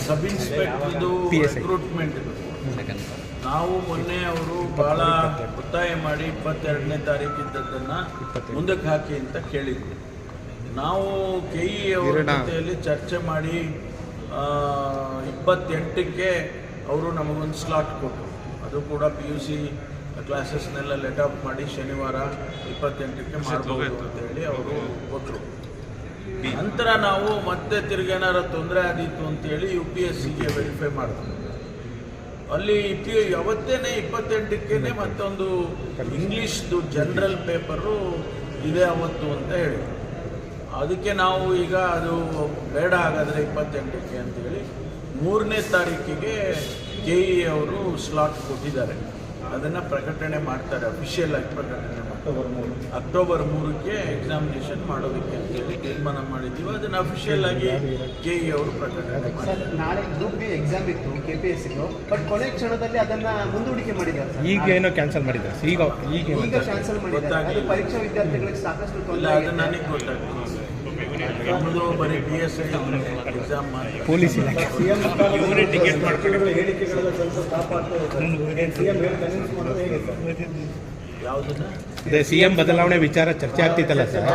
ಸಬ್ ಇನ್ಸ್ಪೆಕ್ಟರ್ದು recruitment ನಾವು ಮೊನ್ನೆ ಅವರು ಬಹಳ ಒತ್ತಾಯ ಮಾಡಿ 22ನೇ ತಾರೀಕು ಇದ್ದದ್ದನ್ನು ಮುಂದಕ್ಕೆ ಹಾಕಿ ಅಂತ ಕೇಳಿದ್ವಿ. ನಾವು KE ಅವರ ಜೊತೆಯಲ್ಲಿ ಚರ್ಚೆ ಮಾಡಿ 28ಕ್ಕೆ ಅವರು ನಮಗೊಂದು ಸ್ಲಾಟ್ ಕೊಟ್ಟರು. ಅದು ಕೂಡ PUC ಕ್ಲಾಸಸ್ನೆಲ್ಲ ಲೆಟ್ ಆಫ್ ಮಾಡಿ ಶನಿವಾರ 28ಕ್ಕೆ ಮಾಡಬಹುದು ಅಂತೇಳಿ ಅವರು ಕೊಟ್ಟರು. ನಂತರ ನಾವು ಮತ್ತೆ ತಿರುಗೇನಾರ ತೊಂದರೆ ಆದೀತು ಅಂತೇಳಿ UPSCಗೆ ವೆರಿಫೈ ಮಾಡಿದ್ವಿ. ಅಲ್ಲಿ ಅವತ್ತೇನೆ 28ಕ್ಕೆ ಮತ್ತೊಂದು ಇಂಗ್ಲೀಷ್ದು ಜನರಲ್ ಪೇಪರು ಇದೆ ಅವತ್ತು ಅಂತ ಹೇಳಿ, ಅದಕ್ಕೆ ನಾವು ಈಗ ಅದು ಬೇಡ ಹಾಗಾದರೆ 28ಕ್ಕೆ ಅಂತೇಳಿ 3ನೇ ತಾರೀಕಿಗೆ KE ಅವರು ಸ್ಲಾಟ್ ಕೊಟ್ಟಿದ್ದಾರೆ. ಅದನ್ನು ಪ್ರಕಟಣೆ ಮಾಡ್ತಾರೆ, ಅಫಿಷಿಯಲ್ ಆಗಿ ಪ್ರಕಟಣೆ ಮಾಡ್ತಾರೆ. ಅಕ್ಟೋಬರ್ 3ಕ್ಕೆ ಎಕ್ಸಾಮಿನೇಷನ್ ಮಾಡೋದಕ್ಕೆ ಅಂತೇಳಿ ತೀರ್ಮಾನ ಮಾಡಿದ್ದೀವಿ. ಅದನ್ನು ಅಫಿಷಿಯಲ್ ಆಗಿ KE ಅವರು ಪ್ರಕಟಣೆ ಮಾಡ್ತಾರೆ. ನಾಳೆ ಗ್ರೂಪ್ ಬಿ ಎಕ್ಸಾಮ್ ಇತ್ತು KPSC, ಬಟ್ ಕೊನೆ ಕ್ಷಣದಲ್ಲಿ ಅದನ್ನು ಮುಂದೂಡಿಕೆ ಮಾಡಿದ್ದಾರೆ. ಈಗ ಏನೋ ಕ್ಯಾನ್ಸಲ್ ಮಾಡಿದ್ದಾರೆ. ಈಗ ಕ್ಯಾನ್ಸಲ್ ಮಾಡಿದ್ದಾರೆ. ಪರೀಕ್ಷಾ ವಿದ್ಯಾರ್ಥಿಗಳಿಗೆ ಸಾಕಷ್ಟು ತೊಂದರೆ. ಅದು ನನಗೆ ಗೊತ್ತಾಗ್ತದೆ. ನಮ್ಮದು ಬರೀ PSI ಎಕ್ಸಾಮ್ ಪೊಲೀಸ್ ಯಾವುದನ್ನ CM ಬದಲಾವಣೆ ವಿಚಾರ ಚರ್ಚೆ ಆಗ್ತಿತ್ತಲ್ಲ ಸರ್.